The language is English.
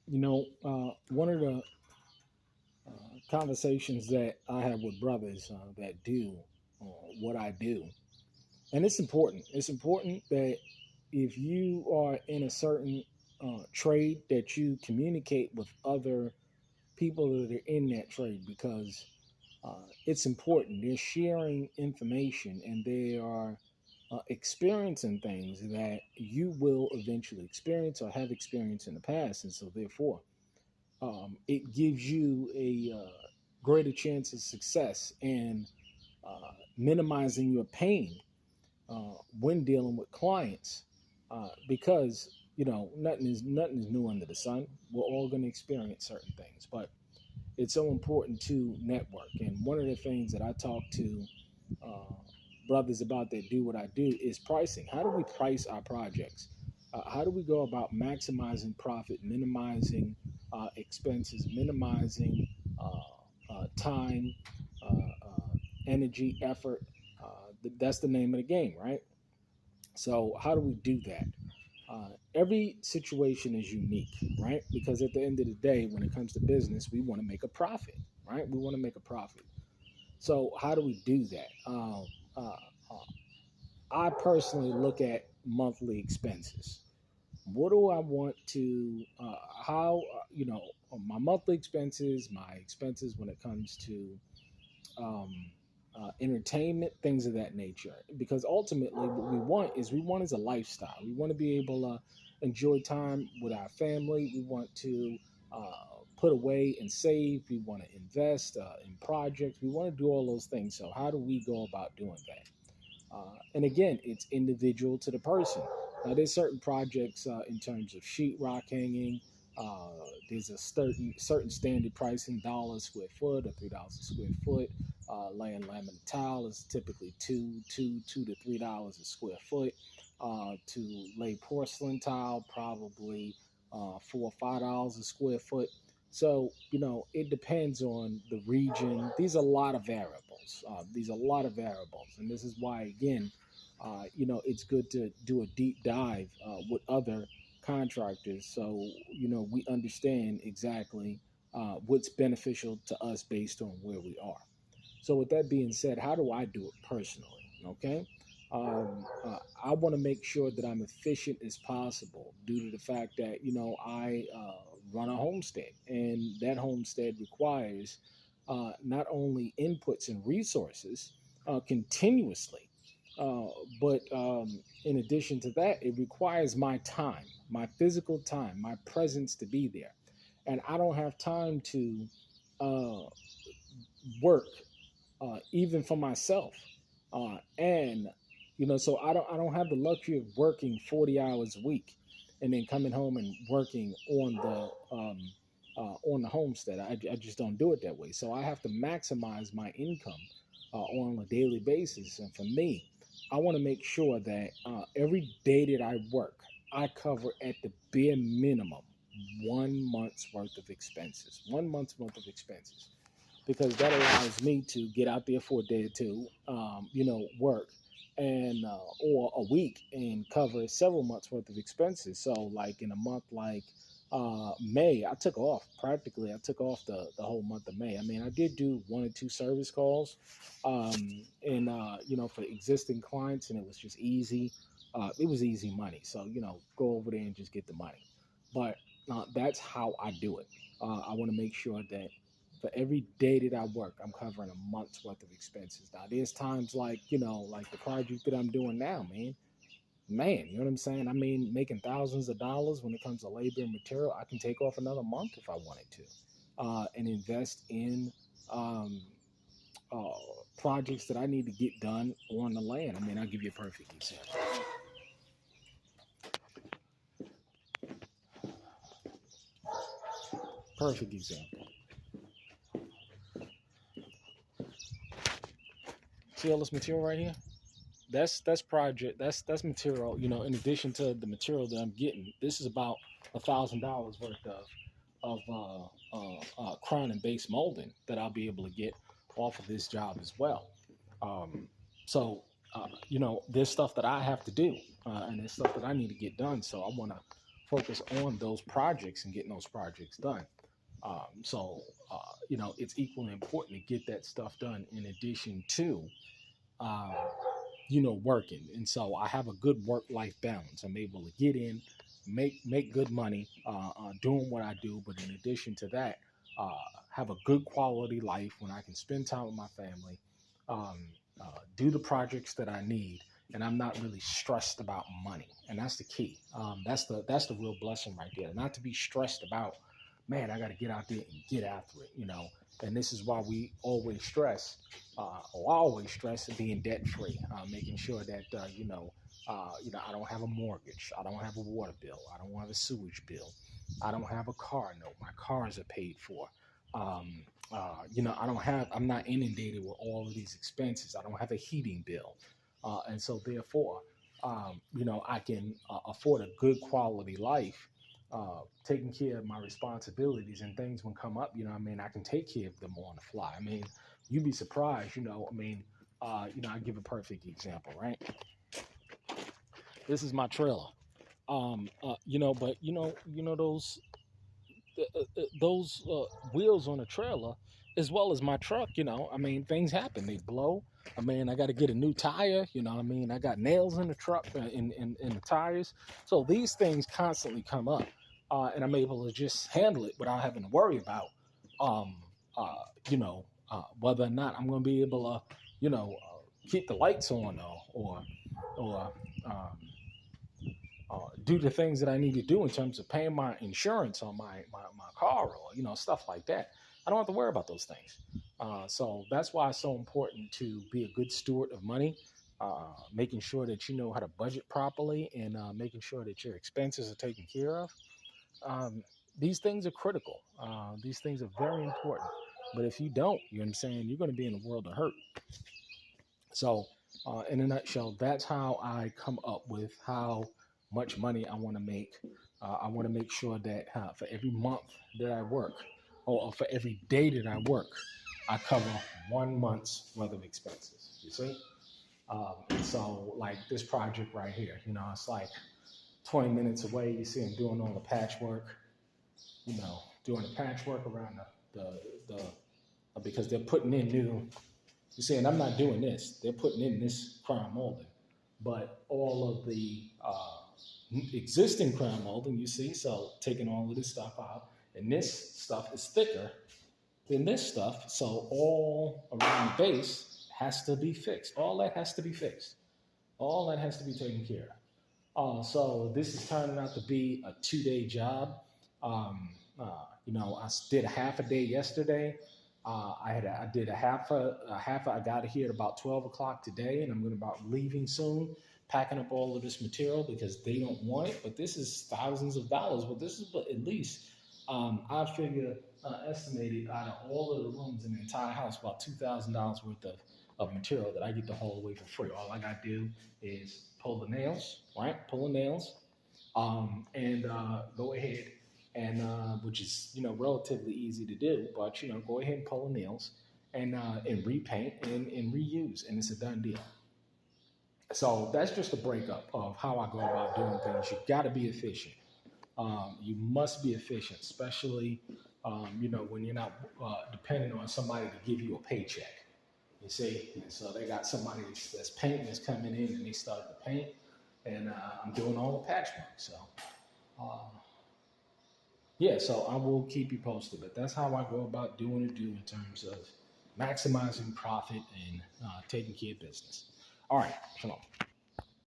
One of the conversations that I have with brothers that do uh, what I do, and it's important. It's important that if you are in a certain trade, that you communicate with other people that are in that trade because it's important. They're sharing information and they are experiencing things that you will eventually experience or have experienced in the past, and so therefore it gives you a greater chance of success and minimizing your pain when dealing with clients, because nothing is new under the sun. We're all going to experience certain things, but it's so important to network. And one of the things that I talk to uh, brothers about that do what I do is pricing. How do we price our projects? How do we go about maximizing profit, minimizing expenses, minimizing time, energy, effort? That's the name of the game, right? So, how do we do that? Every situation is unique, right? Because at the end of the day, when it comes to business, we want to make a profit, right? We want to make a profit. So, how do we do that? Uh, uh, I personally look at monthly expenses. What do I want to, how, my monthly expenses, my expenses when it comes to um, entertainment, things of that nature. Because ultimately, what we want is a lifestyle. We want to be able to enjoy time with our family. We want to put away and save. We want to invest in projects. We want to do all those things. So, how do we go about doing that? And again, it's individual to the person. Now, there's certain projects in terms of sheetrock hanging. Uh, there's a certain standard pricing, dollars square foot or $3 a square foot. Laying laminate tile is typically two to $3 a square foot. To lay porcelain tile, probably $4 or $5 a square foot. So, it depends on the region. These are a lot of variables. These are a lot of variables. And this is why, again, it's good to do a deep dive with other contractors so, we understand exactly what's beneficial to us based on where we are. So, with that being said, how do I do it personally? Okay. I want to make sure that I'm efficient as possible due to the fact that, I run a homestead, and that homestead requires not only inputs and resources continuously, uh, but in addition to that, it requires my time, my physical time, my presence to be there. And I don't have time to uh, work even for myself. And so I don't have the luxury of working 40 hours a week and then coming home and working on the homestead. I just don't do it that way. So I have to maximize my income on a daily basis. And for me, I want to make sure that every day that I work, I cover at the bare minimum 1 month's worth of expenses. 1 month's worth of expenses, because that allows me to get out there for a day or two, work, and or a week and cover several months worth of expenses. So, like in a month like May, I took off practically. I took off the whole month of May. I mean, I did do one or two service calls, and for existing clients, and it was just easy. It was easy money. So go over there and just get the money. But that's how I do it. I want to make sure that for every day that I work, I'm covering a month's worth of expenses. Now, there's times like, like the project that I'm doing now, man, you know what I'm saying? I mean, making thousands of dollars when it comes to labor and material, I can take off another month if I wanted to, and invest in um, uh, projects that I need to get done on the land. I mean, I'll give you a perfect example. Perfect example. See all this material right here? That's material. In addition to the material that I'm getting, this is about $1,000 worth of crown and base molding that I'll be able to get off of this job as well. So there's stuff that I have to do, and there's stuff that I need to get done. So I want to focus on those projects and getting those projects done. It's equally important to get that stuff done in addition to, uh, working. And so I have a good work life balance. I'm able to get in, make good money, doing what I do. But in addition to that, uh, have a good quality life when I can spend time with my family, um, do the projects that I need, and I'm not really stressed about money. And that's the key. That's the real blessing right there. Not to be stressed about, man, I got to get out there and get after it. And this is why we always stress, or always stress being debt free, making sure that I don't have a mortgage, I don't have a water bill, I don't have a sewage bill, I don't have a car note, my cars are paid for. I'm not inundated with all of these expenses. I don't have a heating bill, and so therefore, I can afford a good quality life, taking care of my responsibilities, and things when come up, I can take care of them on the fly. You'd be surprised, I give a perfect example, right? This is my trailer. But those wheels on the trailer, as well as my truck, things happen. They blow. I got to get a new tire. I got nails in the truck, in the tires. So these things constantly come up, and I'm able to just handle it without having to worry about, um, uh, whether or not I'm going to be able to, keep the lights on, or do the things that I need to do in terms of paying my insurance on my car, or stuff like that. I don't have to worry about those things. So that's why it's so important to be a good steward of money, making sure that you know how to budget properly, and making sure that your expenses are taken care of. Um, these things are critical. These things are very important. But if you don't, you're going to be in a world of hurt. So, in a nutshell, that's how I come up with how much money I want to make. I want to make sure that for every month that I work, or for every day that I work, I cover 1 month's worth of expenses. You see? And so, like this project right here, it's like 20 minutes away. You see, I'm doing all the patchwork, doing the patchwork around because they're putting in new. You see, and I'm not doing this. They're putting in this crown molding, but all of the existing crown molding, you see, so taking all of this stuff out, and this stuff is thicker than this stuff, so all around the base has to be fixed. All that has to be fixed. All that has to be taken care of. So this is turning out to be a 2-day job. I did a half a day yesterday. I did a half. I got here at about 12 o'clock today, and I'm going to about leaving soon, packing up all of this material because they don't want it. But this is thousands of dollars. But this is at least I figure estimated out of all of the rooms in the entire house about $2,000 worth of material that I get to haul away for free. All I got to do is pull the nails, right? Pull the nails, and go ahead and which is relatively easy to do, but go ahead and pull the nails and repaint and reuse, and it's a done deal. So that's just a breakup of how I go about doing things. You got to be efficient. You must be efficient, especially when you're not dependent on somebody to give you a paycheck. You see, and so they got somebody that's painting that's coming in, and they start to paint, and I'm doing all the patchwork. So. Yeah, so I will keep you posted, but that's how I go about doing it in terms of maximizing profit and taking care of business. All right, shalom.